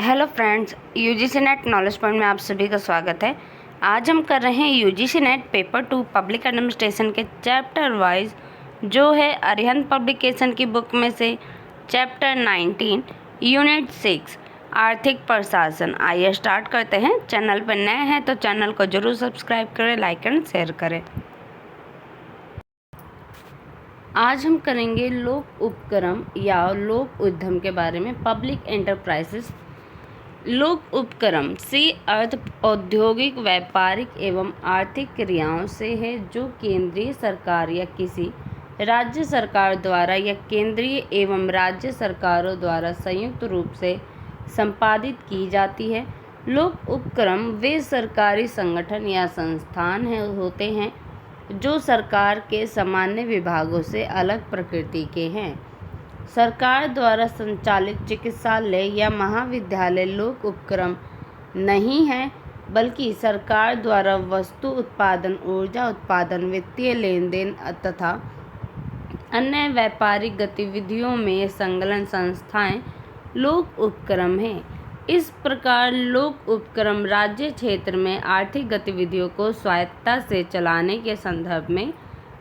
Hello friends, UGC net knowledge point में आप सभी का स्वागत है। आज हम कर रहे हैं UGC net paper 2 public administration के चैप्टर वाइज, जो है अरिहंत पब्लिकेशन की बुक में से चैप्टर 19 यूनिट 6 आर्थिक प्रशासन। आइए स्टार्ट करते हैं। चैनल पर नए हैं तो चैनल को जरूर सब्सक्राइब करें, लाइक एंड शेयर करें। आज हम करेंगे लोक उपक्रम या लोक उद्यम के बारे में। Public enterprises. लोक उपक्रम से अर्थ औद्योगिक, व्यापारिक एवं आर्थिक क्रियाओं से है जो केंद्रीय सरकार या किसी राज्य सरकार द्वारा या केंद्रीय एवं राज्य सरकारों द्वारा संयुक्त रूप से संपादित की जाती है। लोक उपक्रम वे सरकारी संगठन या संस्थान होते हैं जो सरकार के सामान्य विभागों से अलग प्रकृति के हैं। सरकार द्वारा संचालित चिकित्सालय या महाविद्यालय लोक उपक्रम नहीं है, बल्कि सरकार द्वारा वस्तु उत्पादन, ऊर्जा उत्पादन, वित्तीय लेन देन तथा अन्य व्यापारिक गतिविधियों में संलग्न संस्थाएं लोक उपक्रम हैं। इस प्रकार लोक उपक्रम राज्य क्षेत्र में आर्थिक गतिविधियों को स्वायत्तता से चलाने के संदर्भ में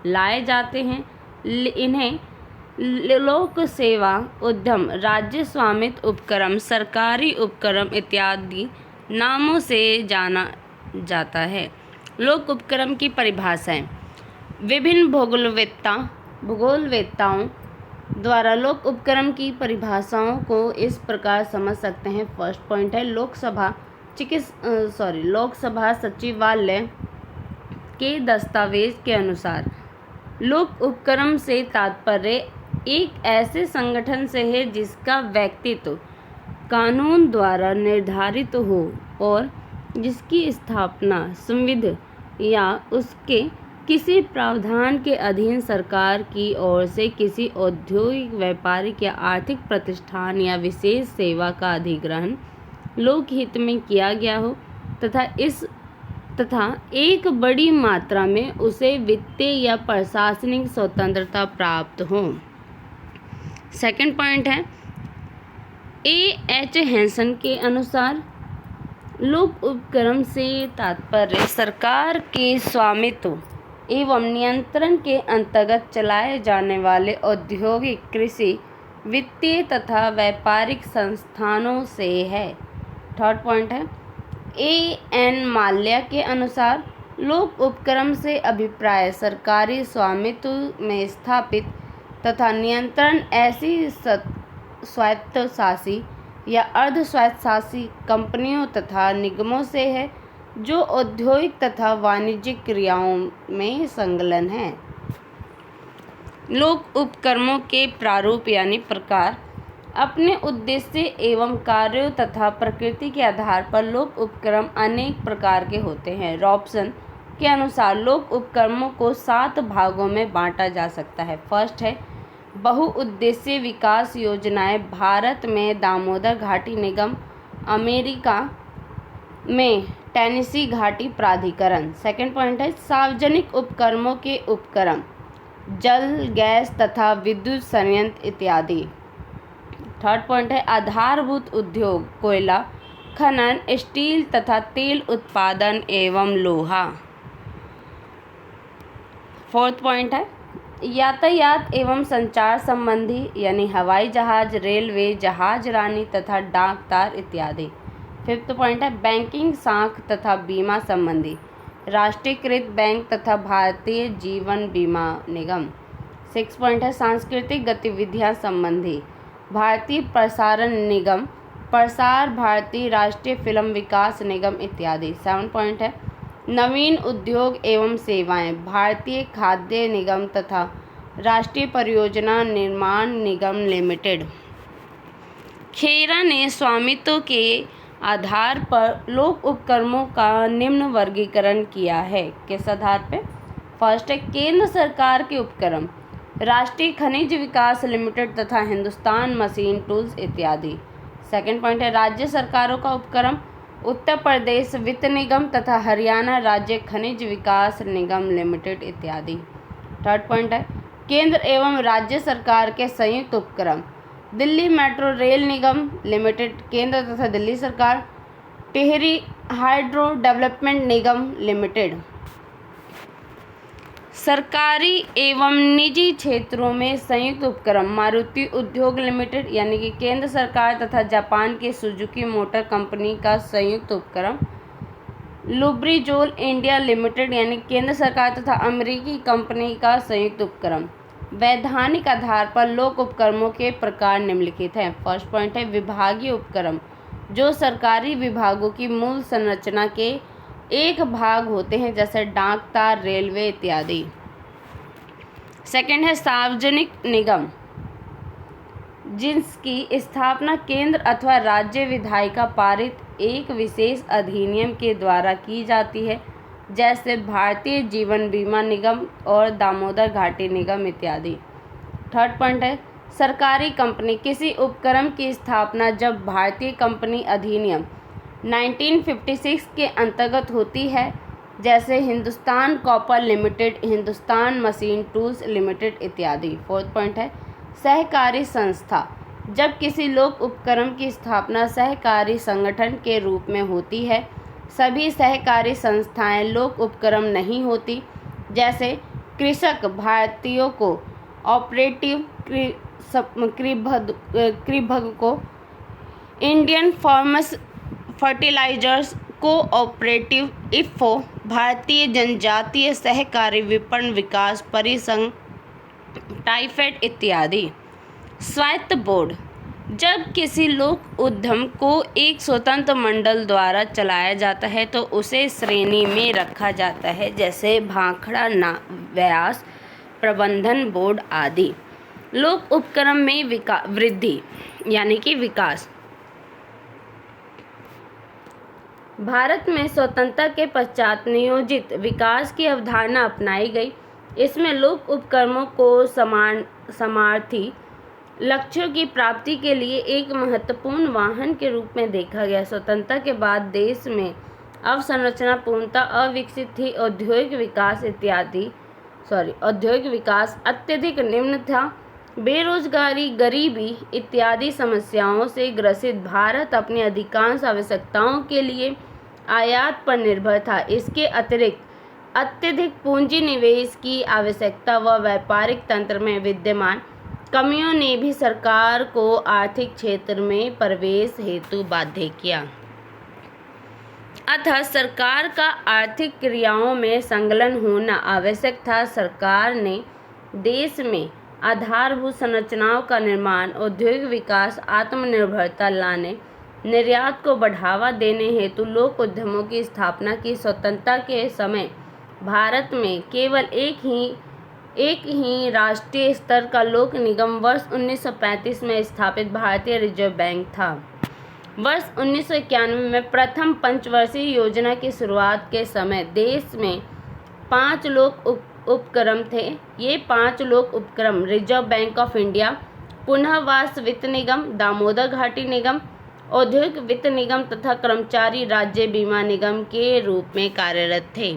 लाए जाते हैं। इन्हें लोक सेवा उद्यम, राज्य स्वामित्व उपक्रम, सरकारी उपक्रम इत्यादि नामों से जाना जाता है। लोक उपक्रम की परिभाषाएं। विभिन्न भूगोलवेत्ताओं द्वारा लोक उपक्रम की परिभाषाओं को इस प्रकार समझ सकते हैं। फर्स्ट पॉइंट है लोकसभा सचिवालय के दस्तावेज के अनुसार लोक उपक्रम से तात्पर्य एक ऐसे संगठन से है जिसका व्यक्तित्व कानून द्वारा निर्धारित हो और जिसकी स्थापना संविधान या उसके किसी प्रावधान के अधीन सरकार की ओर से किसी औद्योगिक, व्यापारिक या आर्थिक प्रतिष्ठान या विशेष सेवा का अधिग्रहण लोकहित में किया गया हो तथा एक बड़ी मात्रा में उसे वित्तीय या प्रशासनिक स्वतंत्रता प्राप्त हो। सेकंड पॉइंट है A.H. हैंसन के अनुसार लोक उपक्रम से तात्पर्य सरकार के स्वामित्व एवं नियंत्रण के अंतर्गत चलाए जाने वाले औद्योगिक, कृषि, वित्तीय तथा व्यापारिक संस्थानों से है। थर्ड पॉइंट है A.N. माल्या के अनुसार लोक उपक्रम से अभिप्राय सरकारी स्वामित्व में स्थापित तथा नियंत्रण ऐसी स्वायत्तशासी या अर्ध स्वायत्तशासी कंपनियों तथा निगमों से है जो औद्योगिक तथा वाणिज्यिक क्रियाओं में संलग्न हैं। लोक उपक्रमों के प्रारूप यानी प्रकार। अपने उद्देश्य एवं कार्यों तथा प्रकृति के आधार पर लोक उपक्रम अनेक प्रकार के होते हैं। रॉबसन के अनुसार लोक उपक्रमों को 7 भागों में बांटा जा सकता है। फर्स्ट है बहुउद्देशीय विकास योजनाएं। भारत में दामोदर घाटी निगम, अमेरिका में टेनेसी घाटी प्राधिकरण। सेकंड पॉइंट है सार्वजनिक उपक्रमों के उपक्रम, जल, गैस तथा विद्युत संयंत्र इत्यादि। थर्ड पॉइंट है आधारभूत उद्योग, कोयला खनन, स्टील तथा तेल उत्पादन एवं लोहा। फोर्थ पॉइंट है यातायात एवं संचार संबंधी यानी हवाई जहाज, रेलवे, जहाज रानी तथा डाक तार इत्यादि। फिफ्थ पॉइंट है बैंकिंग, साख तथा बीमा संबंधी, राष्ट्रीयकृत बैंक तथा भारतीय जीवन बीमा निगम। सिक्स पॉइंट है सांस्कृतिक गतिविधियां संबंधी, भारतीय प्रसारण निगम, प्रसार भारती, राष्ट्रीय फिल्म विकास निगम इत्यादि। सेवन पॉइंट है नवीन उद्योग एवं सेवाएं, भारतीय खाद्य निगम तथा राष्ट्रीय परियोजना निर्माण निगम लिमिटेड। खेरा ने स्वामित्व के आधार पर लोक उपक्रमों का निम्न वर्गीकरण किया है। किस आधार पे? फर्स्ट है केंद्र सरकार के उपक्रम, राष्ट्रीय खनिज विकास लिमिटेड तथा हिंदुस्तान मशीन टूल्स इत्यादि। सेकंड पॉइंट है राज्य सरकारों का उपक्रम, उत्तर प्रदेश वित्त निगम तथा हरियाणा राज्य खनिज विकास निगम लिमिटेड इत्यादि। थर्ड पॉइंट है केंद्र एवं राज्य सरकार के संयुक्त उपक्रम, दिल्ली मेट्रो रेल निगम लिमिटेड केंद्र तथा दिल्ली सरकार। टिहरी हाइड्रो डेवलपमेंट निगम लिमिटेड। सरकारी एवं निजी क्षेत्रों में संयुक्त उपक्रम मारुति उद्योग लिमिटेड यानी कि केंद्र सरकार तथा जापान की सुजुकी मोटर कंपनी का संयुक्त उपक्रम। लुब्रिजोल इंडिया लिमिटेड यानी केंद्र सरकार तथा अमेरिकी कंपनी का संयुक्त उपक्रम। वैधानिक आधार पर लोक उपक्रमों के प्रकार निम्नलिखित हैं। फर्स्ट पॉइंट है विभागीय उपक्रम, जो सरकारी विभागों की मूल संरचना के एक भाग होते हैं, जैसे डाक, तार, रेलवे इत्यादि। सेकंड है सार्वजनिक निगम, जिसकी स्थापना केंद्र अथवा राज्य विधायिका पारित एक विशेष अधिनियम के द्वारा की जाती है, जैसे भारतीय जीवन बीमा निगम और दामोदर घाटी निगम इत्यादि। थर्ड पॉइंट है सरकारी कंपनी, किसी उपक्रम की स्थापना जब भारतीय कंपनी अधिनियम 1956 के अंतर्गत होती है, जैसे Hindustan copper limited, Hindustan machine tools limited इत्यादि। फोर्थ पॉइंट है सहकारी संस्था, जब किसी लोक उपक्रम की स्थापना सहकारी संगठन के रूप में होती है। सभी सहकारी संस्थाएं लोक उपक्रम नहीं होती, जैसे कृषक भारतीयों cooperative KRIBHCO, Indian farmers fertilisers cooperative IFFCO, भारतीय जनजातीय सहकारी विपणन विकास परिसंघ टाइफेड इत्यादि। स्वायत्त बोर्ड, जब किसी लोक उद्यम को एक स्वतंत्र मंडल द्वारा चलाया जाता है तो उसे श्रेणी में रखा जाता है, जैसे भाखड़ा व्यास प्रबंधन बोर्ड आदि। लोक उपक्रम में वृद्धि यानी कि विकास। भारत में स्वतंत्रता के पश्चात नियोजित विकास की अवधारणा अपनाई गई। इसमें लोक उपक्रमों को समार्थी लक्ष्यों की प्राप्ति के लिए एक महत्वपूर्ण वाहन के रूप में देखा गया। स्वतंत्रता के बाद देश में अवसंरचना पूर्णतः अविकसित थी। औद्योगिक विकास अत्यधिक निम्न था। बेरोजगारी, गरीबी इत्यादि समस्याओं से ग्रसित भारत अपनी अधिकांश आवश्यकताओं के लिए आयात पर निर्भर था। इसके अतिरिक्त अत्यधिक पूंजी निवेश की आवश्यकता व व्यापारिक तंत्र में विद्यमान कमियों ने भी सरकार को आर्थिक क्षेत्र में प्रवेश हेतु बाध्य किया। अतः सरकार का आर्थिक क्रियाओं में संलग्न होना आवश्यक था। सरकार ने देश में आधारभूत संरचनाओं का निर्माण, औद्योगिक विकास, आत्मनिर्भरता लाने, निर्यात को बढ़ावा देने हेतु लोक उद्यमों की स्थापना की। स्वतंत्रता के समय भारत में केवल एक ही राष्ट्रीय स्तर का लोक निगम वर्ष 1935 में स्थापित भारतीय रिजर्व बैंक था। वर्ष 1991 में प्रथम पंचवर्षीय योजना की शुरुआत के समय देश में 5 लोक उपक्रम थे। ये 5 लोक उपक्रम रिजर्व बैंक ऑफ इंडिया, पुनर्वास वित्त निगम, दामोदर घाटी निगम, औद्योगिक वित्त निगम तथा कर्मचारी राज्य बीमा निगम के रूप में कार्यरत थे।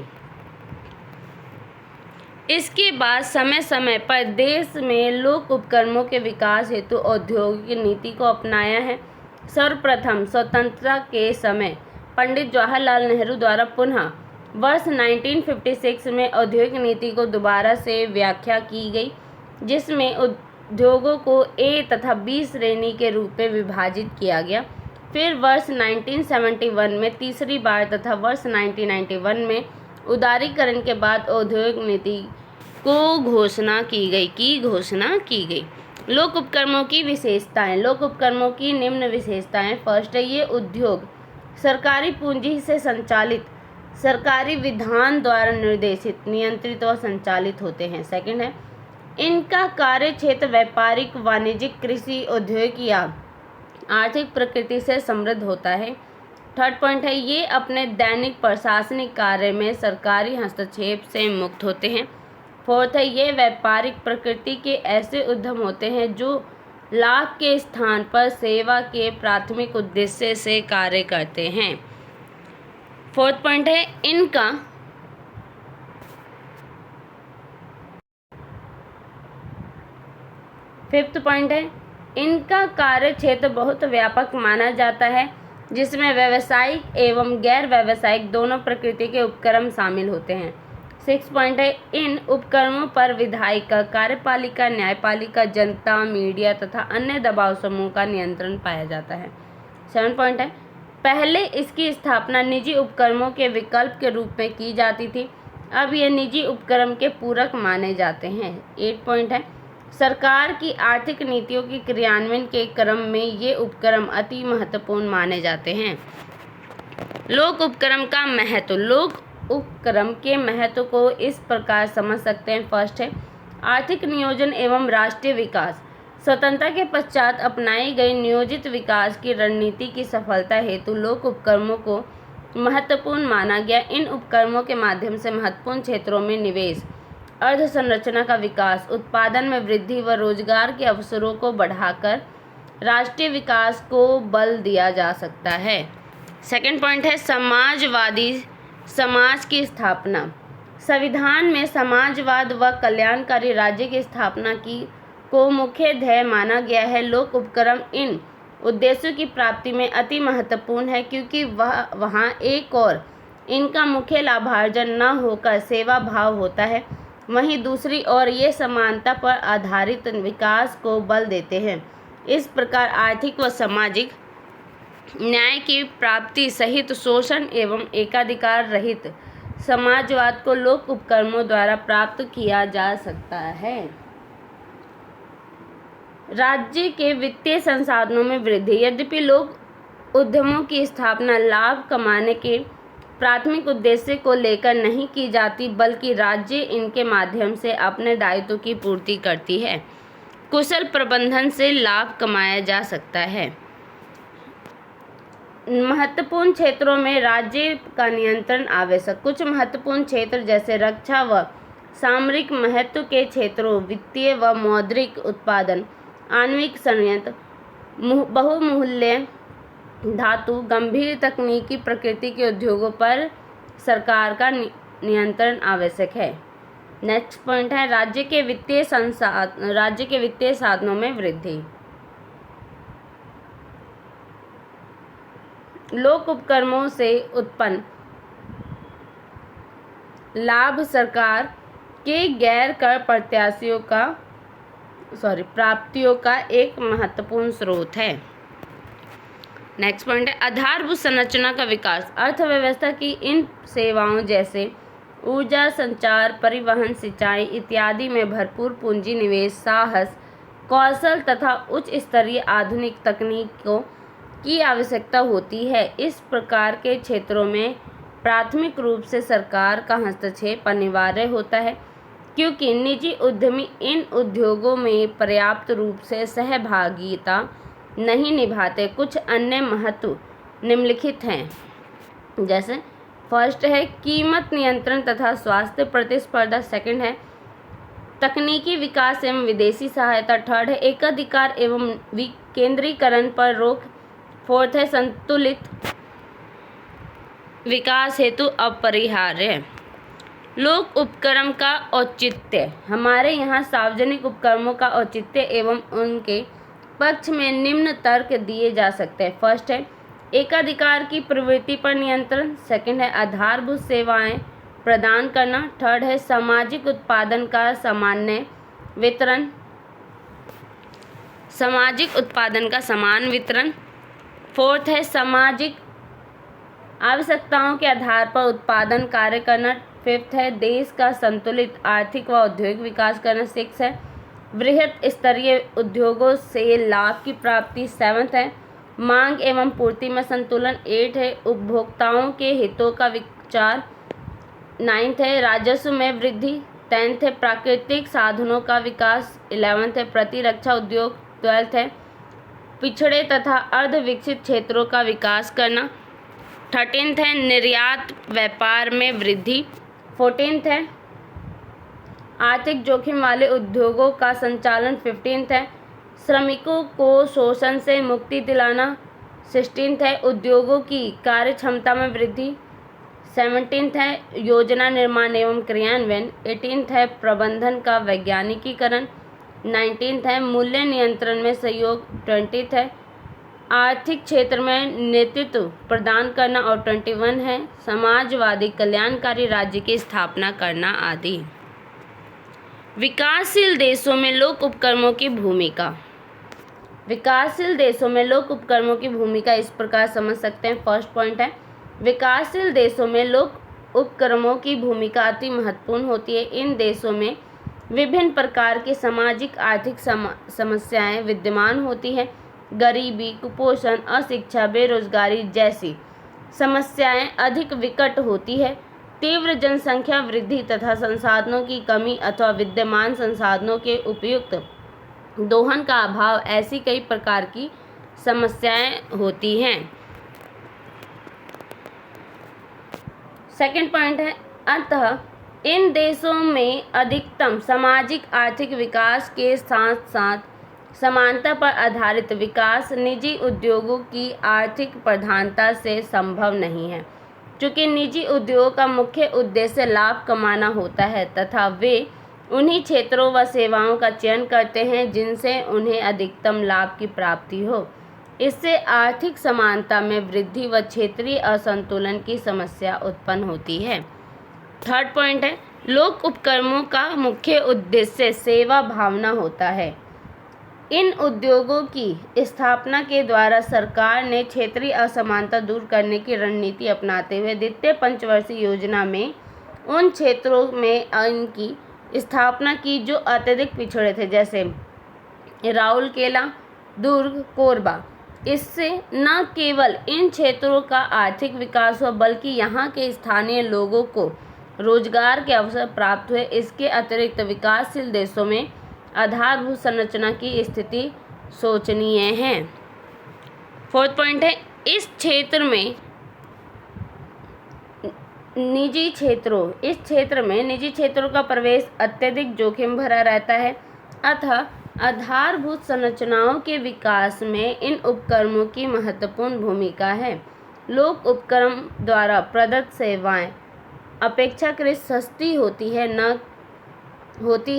इसके बाद समय समय पर देश में लोक उपक्रमों के विकास हेतु औद्योगिक नीति को अपनाया है। सर्वप्रथम स्वतंत्रता के समय पंडित जवाहरलाल नेहरू द्वारा पुनः वर्ष 1956 में औद्योगिक नीति को दोबारा से व्याख्या की गई, जिसमें उद्योगों को ए तथा बी श्रेणी के रूप में विभाजित किया गया। फिर वर्ष 1971 में तीसरी बार तथा वर्ष 1991 में उदारीकरण के बाद औद्योगिक नीति को घोषणा की गई। लोक उपक्रमों की विशेषताएं। लोक उपक्रमों की निम्न विशेषताएं। फर्स्ट है ये उद्योग सरकारी पूंजी से संचालित, सरकारी विधान द्वारा निर्देशित, नियंत्रित व संचालित होते हैं। सेकंड है इनका कार्य क्षेत्र व्यापारिक, वाणिज्यिक, कृषि, औद्योगिक या आर्थिक प्रकृति से समृद्ध होता है। थर्ड पॉइंट है ये अपने दैनिक प्रशासनिक कार्य में सरकारी हस्तक्षेप से मुक्त होते हैं। फोर्थ है ये व्यापारिक प्रकृति के ऐसे उद्यम होते हैं जो लाभ के स्थान पर सेवा के प्राथमिक उद्देश्य से कार्य करते हैं। फोर्थ पॉइंट है इनका फिफ्थ पॉइंट है इनका कार्य क्षेत्र बहुत व्यापक माना जाता है, जिसमें व्यावसायिक एवं गैर व्यावसायिक दोनों प्रकृति के उपक्रम शामिल होते हैं। 6 पॉइंट है, इन उपक्रमों पर विधायिका, कार्यपालिका, न्यायपालिका, जनता, मीडिया तथा अन्य दबाव समूह का नियंत्रण पाया जाता है। 7 पॉइंट है, पहले इसकी स्थापना निजी उपक्रमों के विकल्प के रूप में की जाती थी, अब ये निजी उपक्रम के पूरक माने जाते हैं। 8 पॉइंट है, सरकार की आर्थिक नीतियों की क्रियान्वयन के क्रम में ये उपक्रम अति महत्वपूर्ण माने जाते हैं। लोक उपक्रम का महत्व। लोक उपक्रम के महत्व को इस प्रकार समझ सकते हैं। फर्स्ट है, आर्थिक नियोजन एवं राष्ट्रीय विकास। स्वतंत्रता के पश्चात अपनाई गई नियोजित विकास की रणनीति की सफलता हेतु लोक उपक्रमों को महत्वपूर्ण माना गया। इन उपक्रमों के माध्यम से महत्वपूर्ण क्षेत्रों में निवेश, अर्थसंरचना का विकास, उत्पादन में वृद्धि व रोजगार के अवसरों को बढ़ाकर राष्ट्रीय विकास को बल दिया जा सकता है। सेकंड पॉइंट है, समाजवादी समाज की स्थापना। संविधान में समाजवाद व कल्याणकारी राज्य की स्थापना को मुख्य ध्येय माना गया है। लोक उपक्रम इन उद्देश्यों की प्राप्ति में अति महत्वपूर्ण है, क्योंकि वहाँ एक और इनका मुख्य लाभार्जन न होकर सेवा भाव होता है, वहीं दूसरी ओर ये समानता पर आधारित विकास को बल देते हैं। इस प्रकार आर्थिक व सामाजिक न्याय की प्राप्ति सहित शोषण एवं एकाधिकार रहित समाजवाद को लोक उपक्रमों द्वारा प्राप्त किया जा सकता है। राज्य के वित्तीय संसाधनों में वृद्धि। यद्यपि लोक उद्यमों की स्थापना लाभ कमाने के प्राथमिक उद्देश्य को लेकर नहीं की जाती, बल्कि राज्य इनके माध्यम से अपने दायित्व की पूर्ति करती है। कुशल प्रबंधन से लाभ कमाया जा सकता है। महत्वपूर्ण क्षेत्रों में राज्य का नियंत्रण आवश्यक। कुछ महत्वपूर्ण क्षेत्र जैसे रक्षा व सामरिक महत्व के क्षेत्रों, वित्तीय व मौद्रिक उत्पादन, आणविक संयंत्र, बहुमूल्य धातु, गंभीर तकनीकी प्रकृति के उद्योगों पर सरकार का नियंत्रण आवश्यक है। नेक्स्ट पॉइंट है, राज्य के वित्तीय साधनों में वृद्धि। लोक उपक्रमों से उत्पन्न लाभ सरकार के गैर कर प्राप्तियों का एक महत्वपूर्ण स्रोत है। नेक्स्ट पॉइंट है, आधारभूत संरचना का विकास। अर्थव्यवस्था की इन सेवाओं जैसे ऊर्जा, संचार, परिवहन, सिंचाई इत्यादि में भरपूर पूंजी निवेश, साहस, कौशल तथा उच्च स्तरीय आधुनिक तकनीकों की आवश्यकता होती है। इस प्रकार के क्षेत्रों में प्राथमिक रूप से सरकार का हस्तक्षेप अनिवार्य होता है, क्योंकि निजी उद्यमी इन उद्योगों में पर्याप्त रूप से सहभागिता नहीं निभाते। कुछ अन्य महत्व निम्नलिखित हैं, जैसे फर्स्ट है कीमत नियंत्रण तथा स्वास्थ्य प्रतिस्पर्धा। सेकंड है तकनीकी विकास एवं विदेशी सहायता। थर्ड है एकाधिकार एवं विकेंद्रीकरण पर रोक। फोर्थ है संतुलित विकास हेतु अपरिहार्य। लोक उपक्रम का औचित्य। हमारे यहाँ सार्वजनिक उपक्रमों का औचित्य एवं उनके पक्ष में निम्न तर्क दिए जा सकते हैं। फर्स्ट है एकाधिकार की प्रवृत्ति पर नियंत्रण। सेकंड है आधारभूत सेवाएं प्रदान करना। थर्ड है सामाजिक उत्पादन का सामान्य वितरण, सामाजिक उत्पादन का समान वितरण। फोर्थ है सामाजिक आवश्यकताओं के आधार पर उत्पादन कार्य करना। फिफ्थ है देश का संतुलित आर्थिक व औद्योगिक विकास करना। सिक्स है वृहत स्तरीय उद्योगों से लाभ की प्राप्ति। सेवंथ है मांग एवं पूर्ति में संतुलन। एट है उपभोक्ताओं के हितों का विचार। नाइन्थ है राजस्व में वृद्धि। टेंथ है प्राकृतिक साधनों का विकास। 11th है प्रतिरक्षा उद्योग। 12th है पिछड़े तथा अर्ध विकसित क्षेत्रों का विकास करना। 13th है निर्यात व्यापार में वृद्धि। 14th है आर्थिक जोखिम वाले उद्योगों का संचालन। 15th है श्रमिकों को शोषण से मुक्ति दिलाना। 16th है उद्योगों की कार्य क्षमता में वृद्धि। 17th है योजना निर्माण एवं क्रियान्वयन। 18th है प्रबंधन का वैज्ञानिकीकरण। 19th है। मूल्य नियंत्रण में सहयोग 20th है। आर्थिक क्षेत्र में नेतृत्व प्रदान करना और 21 है। समाजवादी कल्याणकारी राज्य की स्थापना करना आदि। विकासशील देशों में लोक उपक्रमों की भूमिका। विकासशील देशों में लोक उपक्रमों की भूमिका इस प्रकार समझ सकते हैं। फर्स्ट पॉइंट है, विकासशील देशों में लोक उपक्रमों की भूमिका अति महत्वपूर्ण होती है। इन देशों में विभिन्न प्रकार की सामाजिक आर्थिक समस्याएं विद्यमान होती हैं। गरीबी, कुपोषण, अशिक्षा, बेरोजगारी जैसी समस्याएं अधिक विकट होती है। तीव्र जनसंख्या वृद्धि तथा संसाधनों की कमी अथवा विद्यमान संसाधनों के उपयुक्त दोहन का अभाव ऐसी कई प्रकार की समस्याएं होती हैं। सेकंड पॉइंट है, अतः इन देशों में अधिकतम सामाजिक आर्थिक विकास के साथ साथ समानता पर आधारित विकास निजी उद्योगों की आर्थिक प्रधानता से संभव नहीं है। चूँकि निजी उद्योगों का मुख्य उद्देश्य लाभ कमाना होता है तथा वे उन्हीं क्षेत्रों व सेवाओं का चयन करते हैं जिनसे उन्हें अधिकतम लाभ की प्राप्ति हो। इससे आर्थिक समानता में वृद्धि व क्षेत्रीय असंतुलन की समस्या उत्पन्न होती है। थर्ड पॉइंट है, लोक उपक्रमों का मुख्य उद्देश्य सेवा भावना होता है। इन उद्योगों की स्थापना के द्वारा सरकार ने क्षेत्रीय असमानता दूर करने की रणनीति अपनाते हुए द्वितीय पंचवर्षीय योजना में उन क्षेत्रों में इनकी स्थापना की जो अत्यधिक पिछड़े थे, जैसे राउरकेला, दुर्ग, कोरबा। इससे न केवल इन क्षेत्रों का आर्थिक विकास हुआ बल्कि यहाँ के स्थानीय लोगों को रोजगार के अवसर प्राप्त हुए। इसके अतिरिक्त विकासशील देशों में आधारभूत संरचना की स्थिति शोचनीय है। फोर्थ पॉइंट है, इस क्षेत्र में निजी क्षेत्रों का प्रवेश अत्यधिक जोखिम भरा रहता है। अतः आधारभूत संरचनाओं के विकास में इन उपक्रमों की महत्वपूर्ण भूमिका है। लोक उपक्रम द्वारा प्रदत्त सेवाएं अपेक्षाकृत सस्ती होती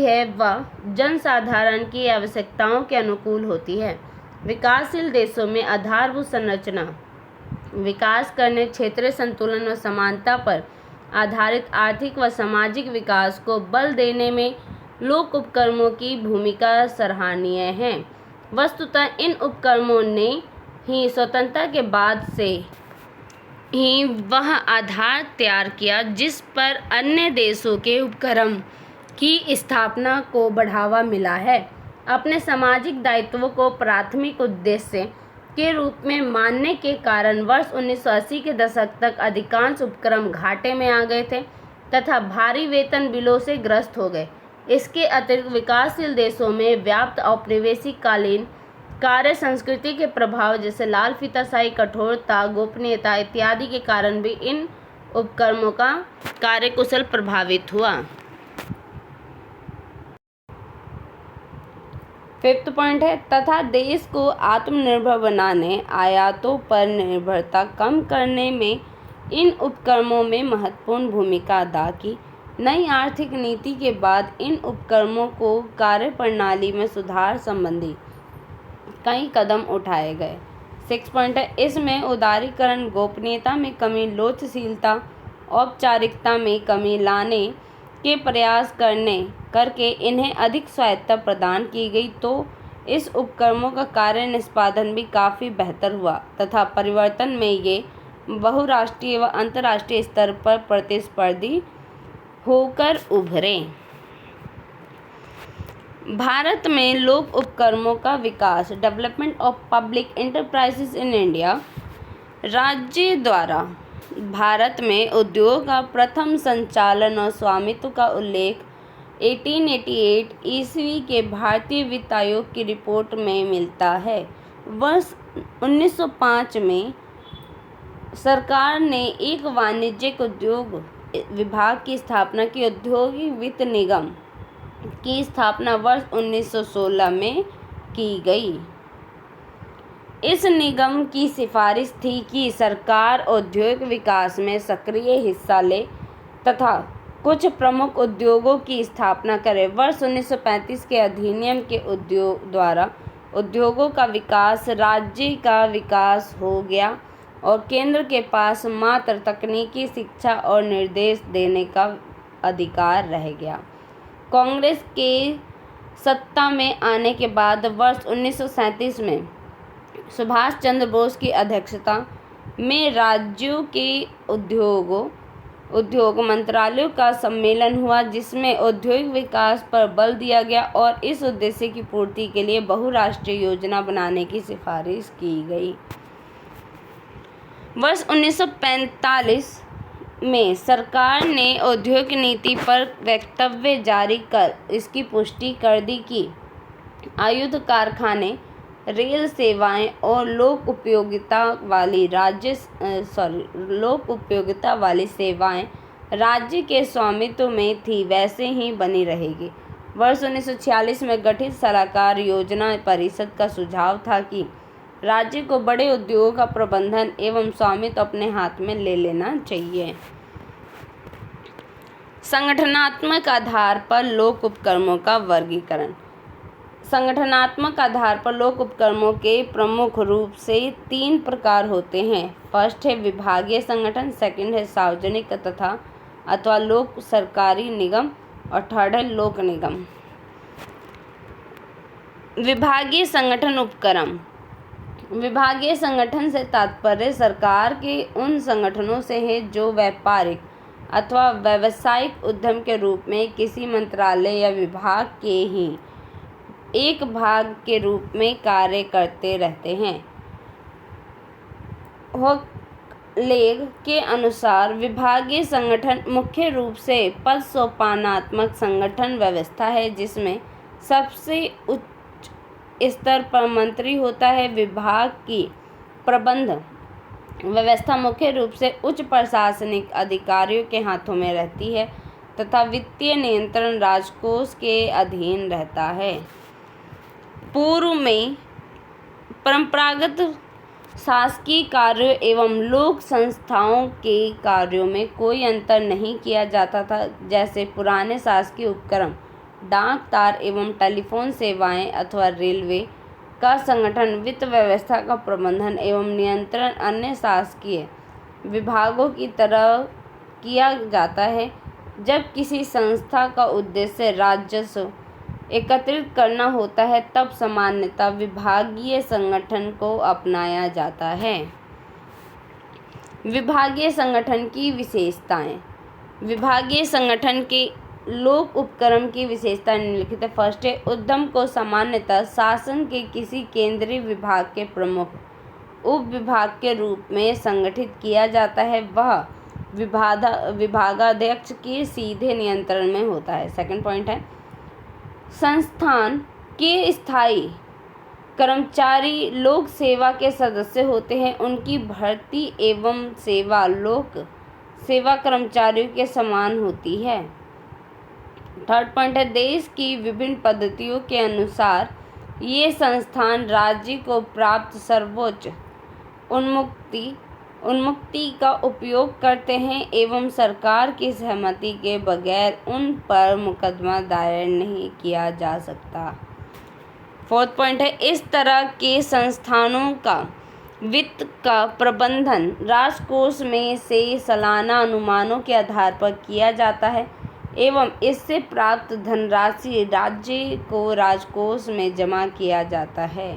है व जनसाधारण की आवश्यकताओं के अनुकूल होती है। विकासशील देशों में आधारभूत संरचना विकास करने, क्षेत्रीय संतुलन व समानता पर आधारित आर्थिक व सामाजिक विकास को बल देने में लोक उपक्रमों की भूमिका सराहनीय है। वस्तुतः इन उपक्रमों ने ही स्वतंत्रता के बाद से ही वह आधार तैयार किया जिस पर अन्य देशों के उपक्रम की स्थापना को बढ़ावा मिला है। अपने सामाजिक दायित्वों को प्राथमिक उद्देश्य के रूप में मानने के कारण वर्ष 1980 के दशक तक अधिकांश उपक्रम घाटे में आ गए थे तथा भारी वेतन बिलों से ग्रस्त हो गए। इसके अतिरिक्त विकासशील देशों में व्याप्त औपनिवेशिककालीन कार्य संस्कृति के प्रभाव जैसे लाल फीताशाही, कठोरता, गोपनीयता इत्यादि के कारण भी इन उपक्रमों का कार्यकुशल प्रभावित हुआ। फिफ्थ पॉइंट है, तथा देश को आत्मनिर्भर बनाने, आयातों पर निर्भरता कम करने में इन उपक्रमों में महत्वपूर्ण भूमिका अदा की। नई आर्थिक नीति के बाद इन उपक्रमों को कार्यप्रणाली में सुधार संबंधी कई कदम उठाए गए। 6 पॉइंट है, इसमें उदारीकरण, गोपनीयता में कमी, लोचशीलता, औपचारिकता में कमी लाने के प्रयास करके इन्हें अधिक स्वायत्तता प्रदान की गई तो इस उपक्रमों का कार्य निष्पादन भी काफ़ी बेहतर हुआ तथा परिवर्तन में ये बहुराष्ट्रीय व अंतर्राष्ट्रीय स्तर पर प्रतिस्पर्धी होकर उभरे। भारत में लोक उपक्रमों का विकास, development of public enterprises in India. राज्य द्वारा भारत में उद्योग का प्रथम संचालन और स्वामित्व का उल्लेख 1888 ईस्वी के भारतीय वित्त आयोग की रिपोर्ट में मिलता है। वर्ष 1905 में सरकार ने एक वाणिज्यिक उद्योग विभाग की स्थापना की। औद्योगिक वित्त निगम की स्थापना वर्ष 1916 में की गई। इस निगम की सिफारिश थी कि सरकार औद्योगिक विकास में सक्रिय हिस्सा ले तथा कुछ प्रमुख उद्योगों की स्थापना करें। वर्ष 1935 के अधिनियम के द्वारा उद्योगों का विकास राज्य का विकास हो गया और केंद्र के पास मात्र तकनीकी शिक्षा और निर्देश देने का अधिकार रह गया। कांग्रेस के सत्ता में आने के बाद वर्ष 1937 में सुभाष चंद्र बोस की अध्यक्षता में राज्यों के उद्योग मंत्रालयों का सम्मेलन हुआ, जिसमें औद्योगिक विकास पर बल दिया गया और इस उद्देश्य की पूर्ति के लिए बहुराष्ट्रीय योजना बनाने की सिफारिश की गई। वर्ष 1945 में सरकार ने औद्योगिक नीति पर वक्तव्य जारी कर इसकी पुष्टि कर दी कि आयुध कारखाने, रेल सेवाएं और लोक उपयोगिता वाली सेवाएं राज्य के स्वामित्व में थी वैसे ही बनी रहेगी। वर्ष 1946 में गठित सलाहकार योजना परिषद का सुझाव था कि राज्य को बड़े उद्योगों का प्रबंधन एवं स्वामित्व अपने हाथ में ले लेना चाहिए। संगठनात्मक आधार पर लोक उपक्रमों का वर्गीकरण। संगठनात्मक आधार पर लोक उपक्रमों के प्रमुख रूप से 3 प्रकार होते हैं। फर्स्ट है विभागीय संगठन, सेकंड है सार्वजनिक तथा अथवा लोक सरकारी निगम और थर्ड है लोक निगम। विभागीय संगठन उपक्रम। विभागीय संगठन से तात्पर्य सरकार के उन संगठनों से है जो व्यापारिक अथवा व्यावसायिक उद्यम के रूप में किसी मंत्रालय या विभाग के ही एक भाग के रूप में कार्य करते रहते हैं। लेख के अनुसार विभागीय संगठन मुख्य रूप से पद सोपानात्मक संगठन व्यवस्था है, जिसमें सबसे उच्च स्तर पर मंत्री होता है। विभाग की प्रबंध व्यवस्था मुख्य रूप से उच्च प्रशासनिक अधिकारियों के हाथों में रहती है तथा वित्तीय नियंत्रण राजकोष के अधीन रहता है। पूर्व में परंपरागत शासकीय कार्यों एवं लोक संस्थाओं के कार्यों में कोई अंतर नहीं किया जाता था, जैसे पुराने शासकीय उपक्रम, डाक तार एवं टेलीफोन सेवाएं अथवा रेलवे का संगठन, वित्त व्यवस्था का प्रबंधन एवं नियंत्रण अन्य शासकीय विभागों की तरह किया जाता है। जब किसी संस्था का उद्देश्य राजस्व एकत्रित करना होता है तब सामान्यतः विभागीय संगठन को अपनाया जाता है। विभागीय संगठन की विशेषताएं। विभागीय संगठन के लोक उपक्रम की विशेषता निम्नलिखित है। फर्स्ट है उद्यम को सामान्यतः शासन के किसी केंद्रीय विभाग के प्रमुख उप विभाग के रूप में संगठित किया जाता है। वह विभागाध्यक्ष के सीधे नियंत्रण में होता है। सेकंड पॉइंट है संस्थान के स्थायी कर्मचारी लोक सेवा के सदस्य होते हैं। उनकी भर्ती एवं सेवा लोक सेवा कर्मचारियों के समान होती है। थर्ड पॉइंट है देश की विभिन्न पद्धतियों के अनुसार ये संस्थान राज्य को प्राप्त सर्वोच्च उन्मुक्ति का उपयोग करते हैं एवं सरकार की सहमति के बगैर उन पर मुकदमा दायर नहीं किया जा सकता। फोर्थ पॉइंट है इस तरह के संस्थानों का वित्त का प्रबंधन राजकोष में से सालाना अनुमानों के आधार पर किया जाता है एवं इससे प्राप्त धनराशि राज्य को राजकोष में जमा किया जाता है।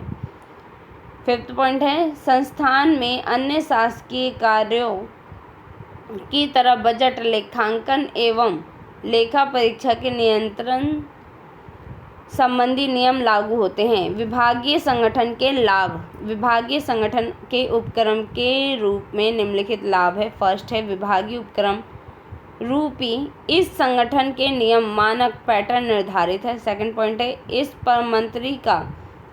फिफ्थ पॉइंट है संस्थान में अन्य शासकीय कार्यों की तरह बजट, लेखांकन एवं लेखा परीक्षा के नियंत्रण संबंधी नियम लागू होते हैं। विभागीय संगठन के लाभ। विभागीय संगठन के उपक्रम के रूप में निम्नलिखित लाभ है। फर्स्ट है विभागीय उपक्रम रूपी इस संगठन के नियम, मानक, पैटर्न निर्धारित है। सेकंड पॉइंट है इस पर मंत्री का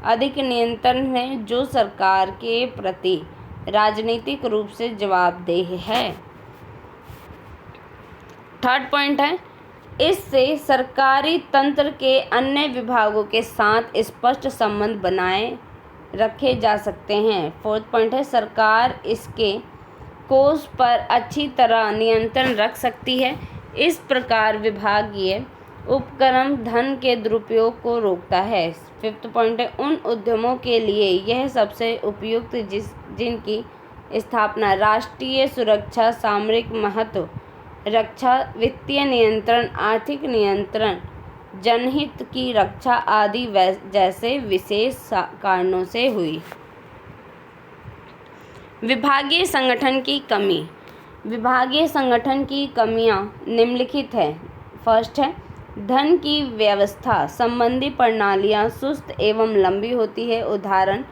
अधिक नियंत्रण है जो सरकार के प्रति राजनीतिक रूप से जवाबदेह है। थर्ड पॉइंट है इससे सरकारी तंत्र के अन्य विभागों के साथ स्पष्ट संबंध बनाए रखे जा सकते हैं। फोर्थ पॉइंट है सरकार इसके कोष पर अच्छी तरह नियंत्रण रख सकती है। इस प्रकार विभागीय उपक्रम धन के दुरुपयोग को रोकता है। 5th पॉइंट है, उन उद्यमों के लिए यह सबसे उपयुक्त जिनकी स्थापना राष्ट्रीय सुरक्षा, सामरिक महत्व, रक्षा, वित्तीय नियंत्रण, आर्थिक नियंत्रण, जनहित की रक्षा आदि जैसे विशेष कारणों से हुई। विभागीय संगठन की कमी। विभागीय संगठन की कमियां निम्नलिखित है। फर्स्ट है, धन की व्यवस्था संबंधी प्रणालियां सुस्त एवं लंबी होती है। उदाहरण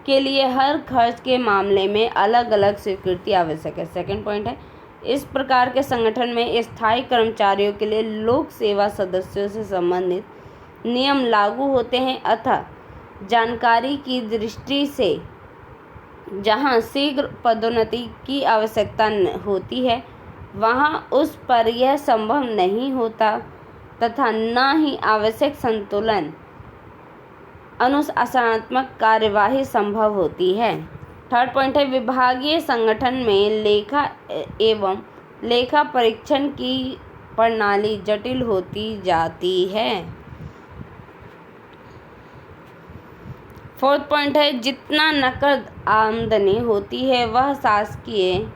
के लिए हर खर्च के मामले में अलग अलग स्वीकृति आवश्यक है। सेकंड पॉइंट है, इस प्रकार के संगठन में स्थायी कर्मचारियों के लिए लोक सेवा सदस्यों से संबंधित नियम लागू होते हैं अतः जानकारी की दृष्टि से जहां शीघ्र पदोन्नति की आवश्यकता होती है वहां उस पर यह संभव नहीं होता तथा न ही आवश्यक संतुलन अनुशासनात्मक कार्यवाही संभव होती है। थर्ड पॉइंट है, विभागीय संगठन में लेखा एवं लेखा परीक्षण की प्रणाली जटिल होती जाती है। फोर्थ पॉइंट है, जितना नकद आमदनी होती है वह शासकीय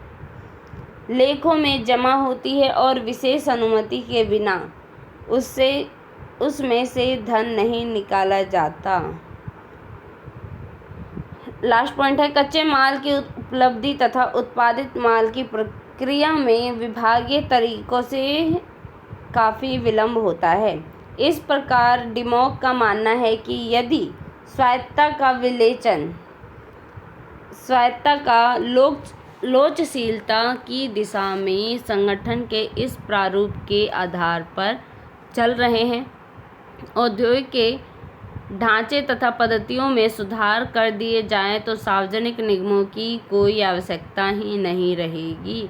लेखों में जमा होती है और विशेष अनुमति के बिना उसमें से धन नहीं निकाला जाता। लास्ट पॉइंट है, कच्चे माल की उपलब्धि तथा उत्पादित माल की प्रक्रिया में विभागीय तरीकों से काफ़ी विलंब होता है। इस प्रकार डिमॉक का मानना है कि यदि स्वायत्तता का लोचशीलता की दिशा में संगठन के इस प्रारूप के आधार पर चल रहे हैं, औद्योगिक के ढांचे तथा पद्धतियों में सुधार कर दिए जाएं तो सार्वजनिक निगमों की कोई आवश्यकता ही नहीं रहेगी।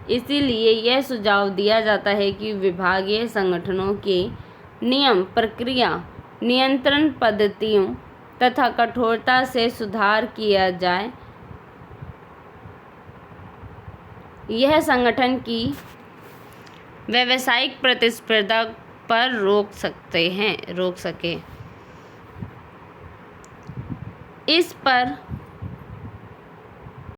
इसीलिए यह सुझाव दिया जाता है कि विभागीय संगठनों के नियम, प्रक्रिया, नियंत्रण पद्धतियों तथा कठोरता से सुधार किया जाए। यह संगठन की व्यावसायिक प्रतिस्पर्धा पर रोक सके। इस पर